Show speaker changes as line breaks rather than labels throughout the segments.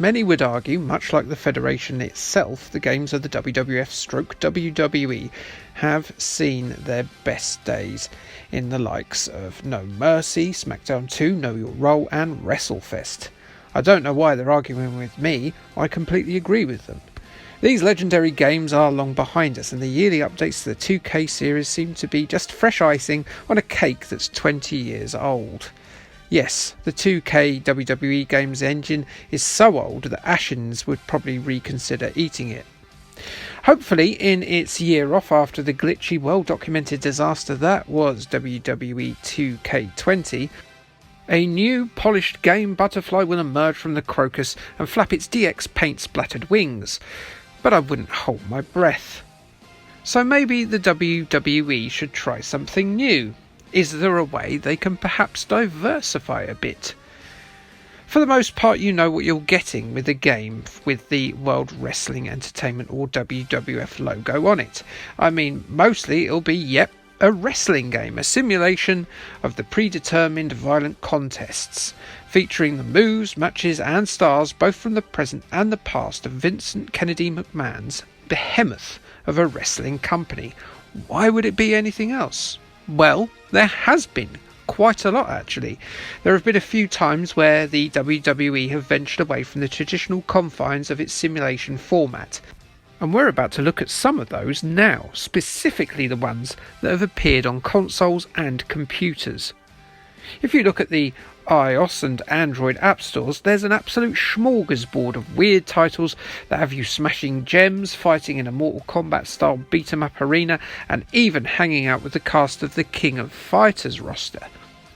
Many would argue, much like the Federation itself, the games of the WWF/WWE have seen their best days in the likes of No Mercy, SmackDown 2, Know Your Role and WrestleFest. I don't know why they're arguing with me, I completely agree with them. These legendary games are long behind us, and the yearly updates to the 2K series seem to be just fresh icing on a cake that's 20 years old. Yes, the 2K WWE Games engine is so old that Ashens would probably reconsider eating it. Hopefully, in its year off after the glitchy, well-documented disaster that was WWE 2K20, a new, polished game butterfly will emerge from the crocus and flap its DX paint-splattered wings. But I wouldn't hold my breath. So maybe the WWE should try something new. Is there a way they can perhaps diversify a bit? For the most part, you know what you're getting with the game with the World Wrestling Entertainment or WWF logo on it. I mean, mostly it'll be, a wrestling game, a simulation of the predetermined violent contests, featuring the moves, matches and stars both from the present and the past of Vincent Kennedy McMahon's behemoth of a wrestling company. Why would it be anything else? Well, there has been quite a lot actually. There have been a few times where the WWE have ventured away from the traditional confines of its simulation format. And we're about to look at some of those now, specifically the ones that have appeared on consoles and computers. If you look at the iOS and Android app stores, there's an absolute smorgasbord of weird titles that have you smashing gems, fighting in a Mortal Kombat style beat-em-up arena, and even hanging out with the cast of the King of Fighters roster.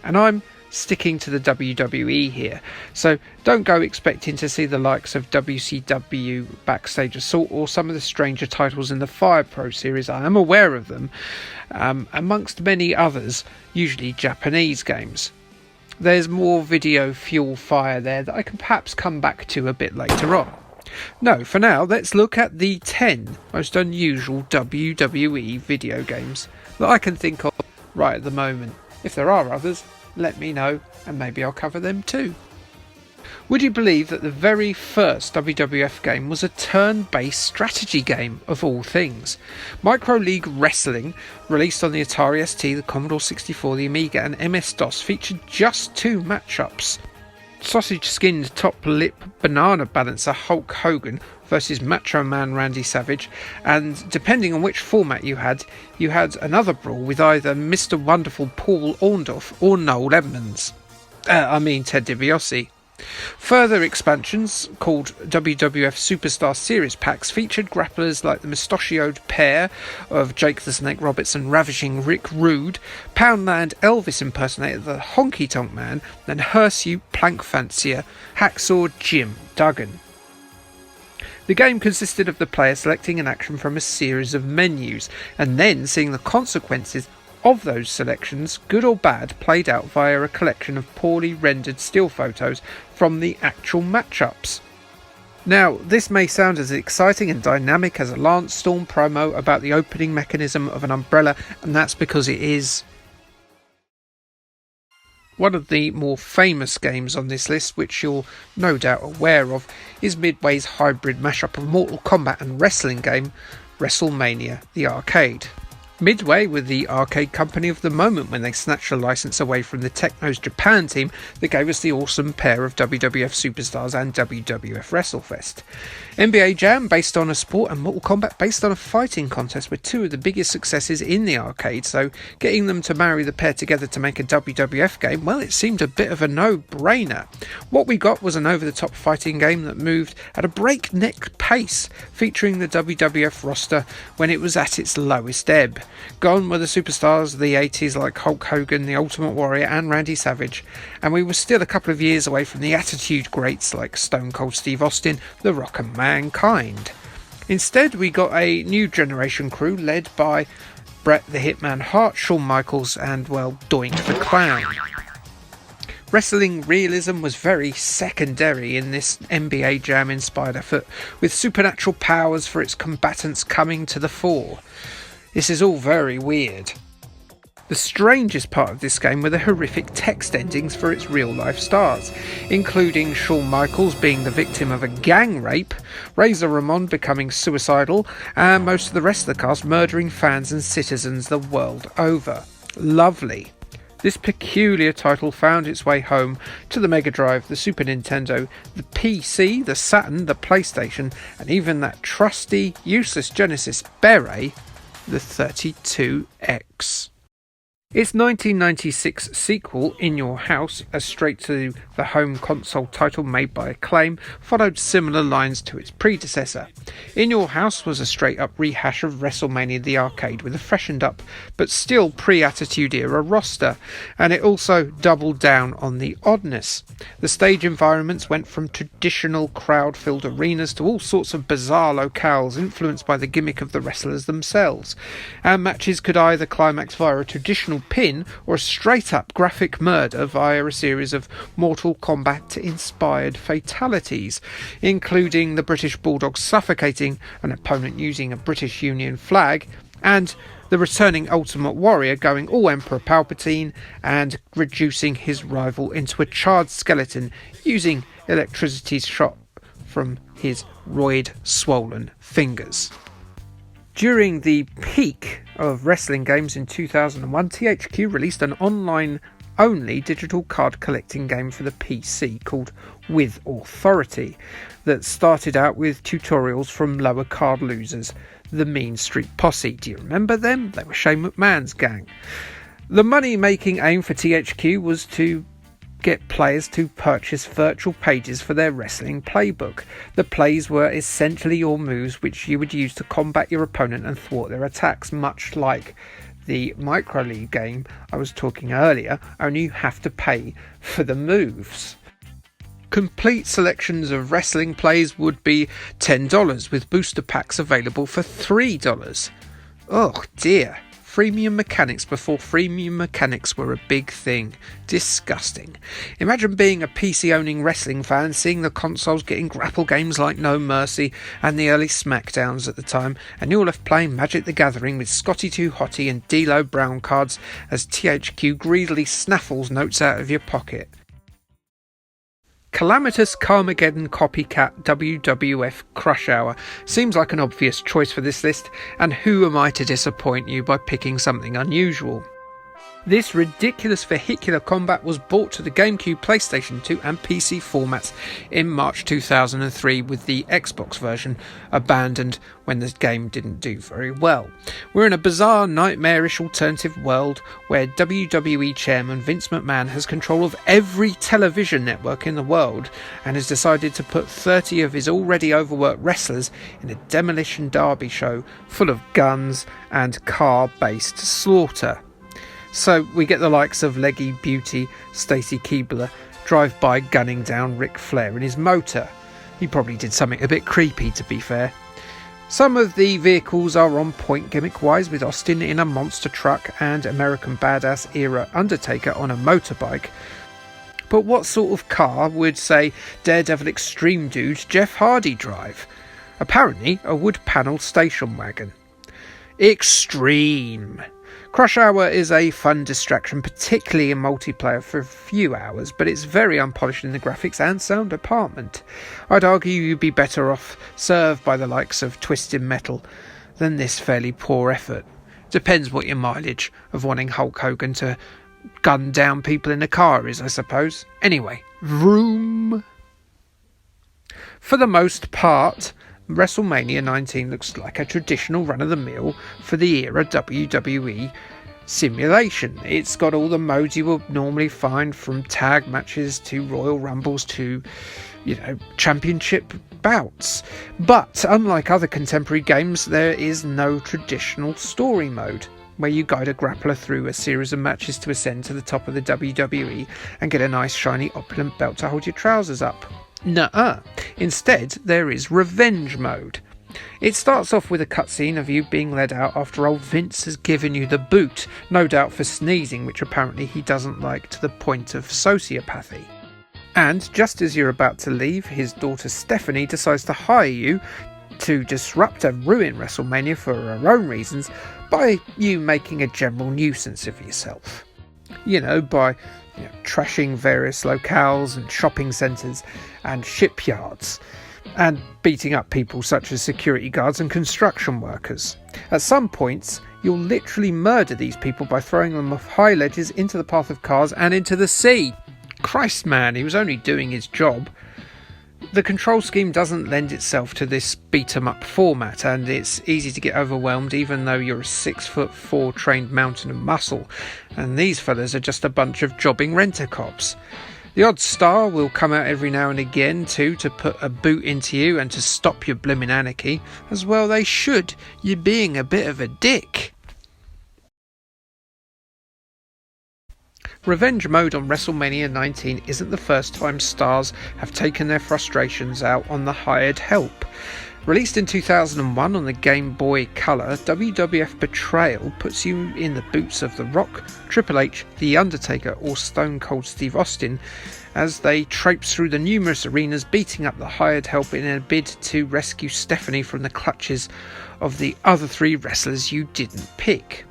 And I'm sticking to the WWE here, so don't go expecting to see the likes of WCW Backstage Assault or some of the stranger titles in the Fire Pro series. I am aware of them, amongst many others, usually Japanese games. There's more video fuel fire there that I can perhaps come back to a bit later on. No, for now, let's look at the 10 most unusual WWE video games that I can think of right at the moment. If there are others, let me know and maybe I'll cover them too. Would you believe that the very first WWF game was a turn-based strategy game of all things? Micro League Wrestling, released on the Atari ST, the Commodore 64, the Amiga and MS-DOS, featured just 2 matchups. Sausage-skinned top-lip banana balancer Hulk Hogan versus Macho Man Randy Savage, and depending on which format you had another brawl with either Mr. Wonderful Paul Orndorff or Noel Edmonds. Ted DiBiase. Further expansions, called WWF Superstar Series Packs, featured grapplers like the mustachioed pair of Jake the Snake Roberts and Ravishing Rick Rude, Poundland Elvis impersonator the Honky Tonk Man, and hirsute plank fancier Hacksaw Jim Duggan. The game consisted of the player selecting an action from a series of menus, and then seeing the consequences of those selections, good or bad, played out via a collection of poorly rendered still photos from the actual matchups. Now, this may sound as exciting and dynamic as a Lance Storm promo about the opening mechanism of an umbrella, and that's because it is. One of the more famous games on this list, which you're no doubt aware of, is Midway's hybrid mashup of Mortal Kombat and wrestling game, Wrestlemania, the arcade. Midway were the arcade company of the moment when they snatched the license away from the Techno's Japan team that gave us the awesome pair of WWF Superstars and WWF WrestleFest. NBA Jam, based on a sport, and Mortal Kombat, based on a fighting contest, were 2 of the biggest successes in the arcade, so getting them to marry the pair together to make a WWF game, well, it seemed a bit of a no-brainer. What we got was an over-the-top fighting game that moved at a breakneck pace, featuring the WWF roster when it was at its lowest ebb. Gone were the superstars of the 80s like Hulk Hogan, the Ultimate Warrior and Randy Savage, and we were still a couple of years away from the attitude greats like Stone Cold Steve Austin, The Rock and Mankind. Instead, we got a new generation crew led by Bret the Hitman Hart, Shawn Michaels and, Doink the Clown. Wrestling realism was very secondary in this NBA Jam inspired effort, with supernatural powers for its combatants coming to the fore. This is all very weird. The strangest part of this game were the horrific text endings for its real-life stars, including Shawn Michaels being the victim of a gang rape, Razor Ramon becoming suicidal, and most of the rest of the cast murdering fans and citizens the world over. Lovely. This peculiar title found its way home to the Mega Drive, the Super Nintendo, the PC, the Saturn, the PlayStation, and even that trusty, useless Genesis beret, the 32X. Its 1996 sequel, In Your House, a straight-to-the home console title made by Acclaim, followed similar lines to its predecessor. In Your House was a straight-up rehash of Wrestlemania the arcade with a freshened-up but still pre-Attitude Era roster, and it also doubled down on the oddness. The stage environments went from traditional crowd-filled arenas to all sorts of bizarre locales influenced by the gimmick of the wrestlers themselves, and matches could either climax via a traditional pin or a straight-up graphic murder via a series of Mortal Kombat-inspired fatalities, including the British Bulldog suffocating an opponent using a British Union flag, and the returning Ultimate Warrior going all Emperor Palpatine and reducing his rival into a charred skeleton using electricity shot from his roid-swollen fingers. During the peak of wrestling games in 2001, THQ released an online-only digital card collecting game for the PC called With Authority that started out with tutorials from lower card losers, the Mean Street Posse. Do you remember them? They were Shane McMahon's gang. The money-making aim for THQ was to get players to purchase virtual pages for their wrestling playbook. The plays were essentially your moves which you would use to combat your opponent and thwart their attacks, much like the Micro League game I was talking earlier, only you have to pay for the moves. Complete selections of wrestling plays would be $10, with booster packs available for $3. Oh dear. Freemium mechanics before freemium mechanics were a big thing. Disgusting. Imagine being a PC-owning wrestling fan, seeing the consoles getting grapple games like No Mercy and the early SmackDowns at the time, and you're left playing Magic the Gathering with Scotty 2 Hottie and D'Lo Brown cards as THQ greedily snaffles notes out of your pocket. Calamitous Carmageddon copycat WWF Crush Hour seems like an obvious choice for this list, and who am I to disappoint you by picking something unusual? This ridiculous vehicular combat was brought to the GameCube, PlayStation 2 and PC formats in March 2003, with the Xbox version abandoned when the game didn't do very well. We're in a bizarre, nightmarish alternative world where WWE chairman Vince McMahon has control of every television network in the world and has decided to put 30 of his already overworked wrestlers in a demolition derby show full of guns and car-based slaughter. So we get the likes of Leggy Beauty, Stacy Keibler, drive-by gunning down Ric Flair in his motor. He probably did something a bit creepy, to be fair. Some of the vehicles are on point gimmick-wise, with Austin in a monster truck and American Badass era Undertaker on a motorbike. But what sort of car would, say, Daredevil Extreme Dude Jeff Hardy drive? Apparently a wood-panelled station wagon. Extreme! Crush Hour is a fun distraction, particularly in multiplayer for a few hours, but it's very unpolished in the graphics and sound department. I'd argue you'd be better off served by the likes of Twisted Metal than this fairly poor effort. Depends what your mileage of wanting Hulk Hogan to gun down people in a car is, I suppose. Anyway, vroom! For the most part, WrestleMania 19 looks like a traditional run-of-the-mill for the era WWE simulation. It's got all the modes you would normally find, from tag matches to Royal Rumbles to, championship bouts. But unlike other contemporary games, there is no traditional story mode, where you guide a grappler through a series of matches to ascend to the top of the WWE and get a nice shiny opulent belt to hold your trousers up. Nuh-uh. Instead, there is revenge mode. It starts off with a cutscene of you being led out after old Vince has given you the boot, no doubt for sneezing, which apparently he doesn't like to the point of sociopathy. And just as you're about to leave, his daughter Stephanie decides to hire you to disrupt and ruin Wrestlemania for her own reasons by you making a general nuisance of yourself. By trashing various locales and shopping centres and shipyards, and beating up people such as security guards and construction workers. At some points, you'll literally murder these people by throwing them off high ledges into the path of cars and into the sea. Christ, man, he was only doing his job. The control scheme doesn't lend itself to this beat-em-up format, and it's easy to get overwhelmed even though you're a 6'4" trained mountain of muscle, and these fellas are just a bunch of jobbing rent-a-cops. The odd star will come out every now and again too to put a boot into you and to stop your blimmin' anarchy, as well they should, you're being a bit of a dick. Revenge mode on Wrestlemania 19 isn't the first time stars have taken their frustrations out on the hired help. Released in 2001 on the Game Boy Color, WWF Betrayal puts you in the boots of The Rock, Triple H, The Undertaker or Stone Cold Steve Austin as they traipse through the numerous arenas beating up the hired help in a bid to rescue Stephanie from the clutches of the other three wrestlers you didn't pick.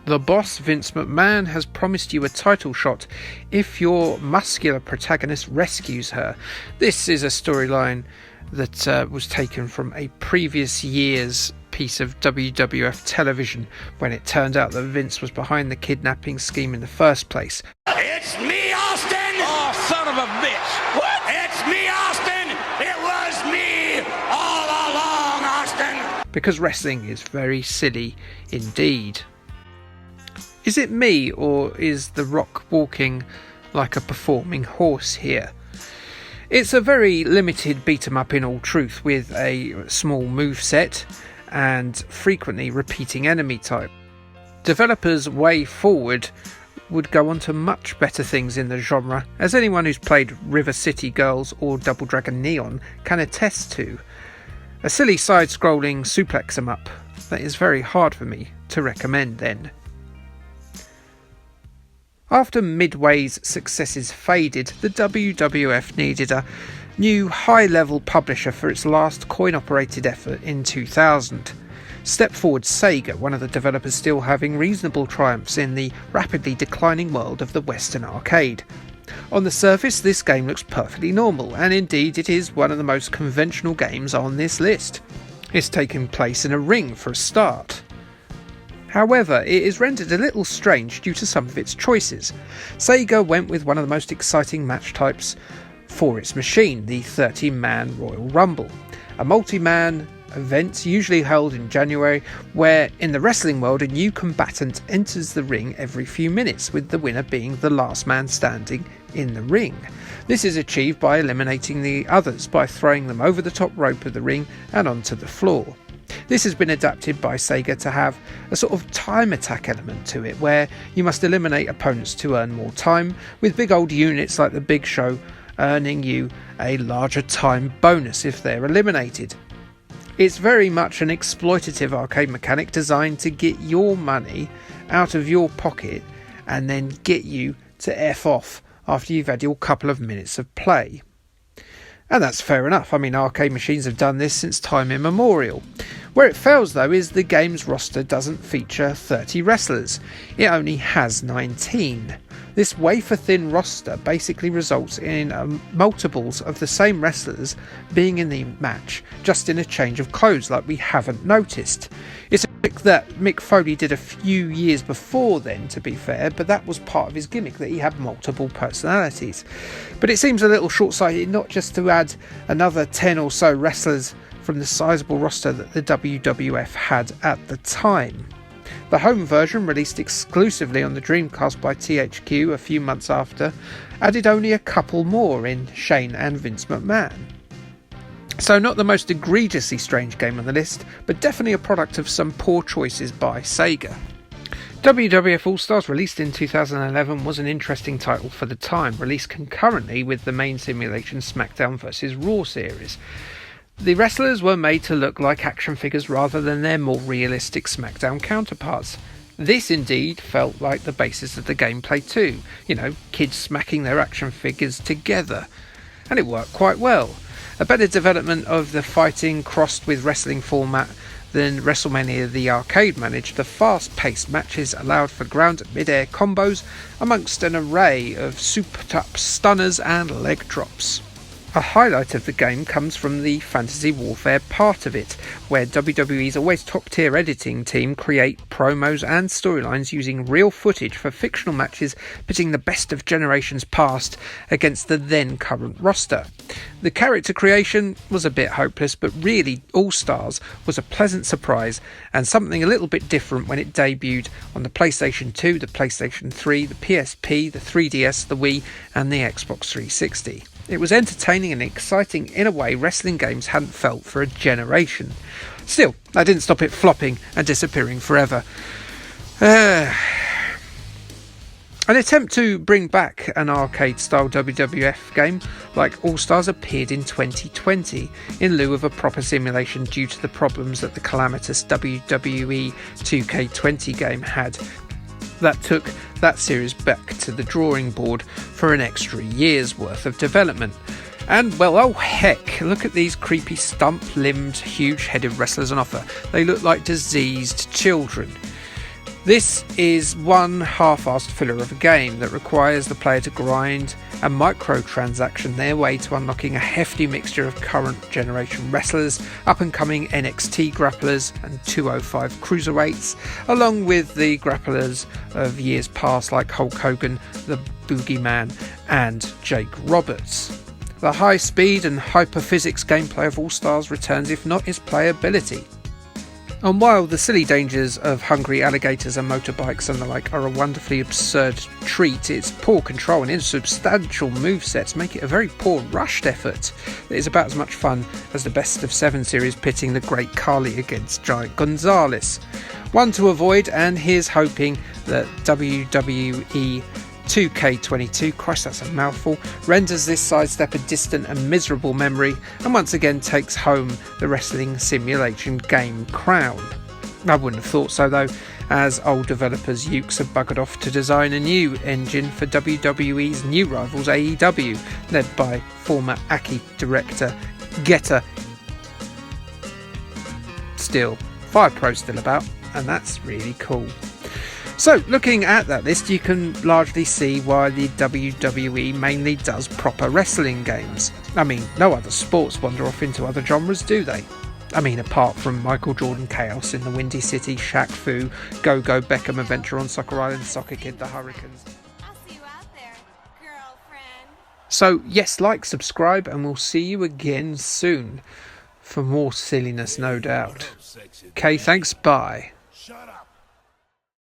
The boss, Vince McMahon, has promised you a title shot if your muscular protagonist rescues her. This is a storyline that was taken from a previous year's piece of WWF television when it turned out that Vince was behind the kidnapping scheme in the first place.
It's me, Austin! Oh, son of a bitch! What? It's me, Austin! It was me all along, Austin!
Because wrestling is very silly indeed. Is it me, or is The Rock walking like a performing horse here? It's a very limited beat-em-up in all truth, with a small moveset and frequently repeating enemy type. Developers' way forward would go on to much better things in the genre, as anyone who's played River City Girls or Double Dragon Neon can attest to. A silly side-scrolling suplex 'em up that is very hard for me to recommend then. After Midway's successes faded, the WWF needed a new high-level publisher for its last coin-operated effort in 2000. Step forward Sega, one of the developers still having reasonable triumphs in the rapidly declining world of the Western arcade. On the surface, this game looks perfectly normal, and indeed it is one of the most conventional games on this list. It's taking place in a ring for a start. However, it is rendered a little strange due to some of its choices. Sega went with one of the most exciting match types for its machine, the 30-man Royal Rumble, a multi-man event usually held in January, where in the wrestling world a new combatant enters the ring every few minutes, with the winner being the last man standing in the ring. This is achieved by eliminating the others by throwing them over the top rope of the ring and onto the floor. This has been adapted by Sega to have a sort of time attack element to it, where you must eliminate opponents to earn more time, with big old units like the Big Show earning you a larger time bonus if they're eliminated. It's very much an exploitative arcade mechanic designed to get your money out of your pocket and then get you to F off after you've had your couple of minutes of play. And that's fair enough. I mean, arcade machines have done this since time immemorial. Where it fails, though, is the game's roster doesn't feature 30 wrestlers. It only has 19. This wafer-thin roster basically results in multiples of the same wrestlers being in the match, just in a change of clothes like we haven't noticed. It's a trick that Mick Foley did a few years before then, to be fair, but that was part of his gimmick, that he had multiple personalities. But it seems a little short-sighted not just to add another 10 or so wrestlers from the sizable roster that the WWF had at the time. The home version, released exclusively on the Dreamcast by THQ a few months after, added only a couple more in Shane and Vince McMahon. So not the most egregiously strange game on the list, but definitely a product of some poor choices by Sega. WWF All-Stars, released in 2011, was an interesting title for the time, released concurrently with the main simulation SmackDown vs Raw series. The wrestlers were made to look like action figures rather than their more realistic SmackDown counterparts. This indeed felt like the basis of the gameplay too, kids smacking their action figures together. And it worked quite well. A better development of the fighting crossed with wrestling format than Wrestlemania the arcade managed, the fast-paced matches allowed for ground and mid-air combos amongst an array of souped-up stunners and leg drops. A highlight of the game comes from the fantasy warfare part of it, where WWE's always top-tier editing team create promos and storylines using real footage for fictional matches pitting the best of generations past against the then current roster. The character creation was a bit hopeless, but really All Stars was a pleasant surprise and something a little bit different when it debuted on the PlayStation 2, the PlayStation 3, the PSP, the 3DS, the Wii and the Xbox 360. It was entertaining and exciting in a way wrestling games hadn't felt for a generation. Still, that didn't stop it flopping and disappearing forever. An attempt to bring back an arcade-style WWF game like All-Stars appeared in 2020 in lieu of a proper simulation due to the problems that the calamitous WWE 2K20 game had. That took that series back to the drawing board for an extra year's worth of development. And, well, oh heck, look at these creepy stump-limbed, huge-headed wrestlers on offer. They look like diseased children. This is one half-assed filler of a game that requires the player to grind and microtransaction their way to unlocking a hefty mixture of current generation wrestlers, up-and-coming NXT grapplers and 205 cruiserweights, along with the grapplers of years past like Hulk Hogan, the Boogeyman and Jake Roberts. The high-speed and hyper-physics gameplay of All Stars returns, if not its playability. And while the silly dangers of hungry alligators and motorbikes and the like are a wonderfully absurd treat, its poor control and insubstantial movesets make it a very poor rushed effort that is about as much fun as the Best of 7 series pitting the Great Khali against Giant Gonzalez. One to avoid, and here's hoping that WWE 2K22, Christ that's a mouthful, renders this sidestep a distant and miserable memory and once again takes home the wrestling simulation game crown. I wouldn't have thought so though, as old developers Ukes have buggered off to design a new engine for WWE's new rivals AEW, led by former Aki director Getter. Still, Fire Pro's still about, and that's really cool. So, looking at that list, you can largely see why the WWE mainly does proper wrestling games. I mean, no other sports wander off into other genres, do they? I mean, apart from Michael Jordan Chaos in the Windy City, Shaq Fu, Go-Go Beckham Adventure on Soccer Island, Soccer Kid, the Hurricanes.
I'll see you out there, girlfriend.
So, yes, like, subscribe, and we'll see you again soon. For more silliness, no doubt. Okay, thanks, bye.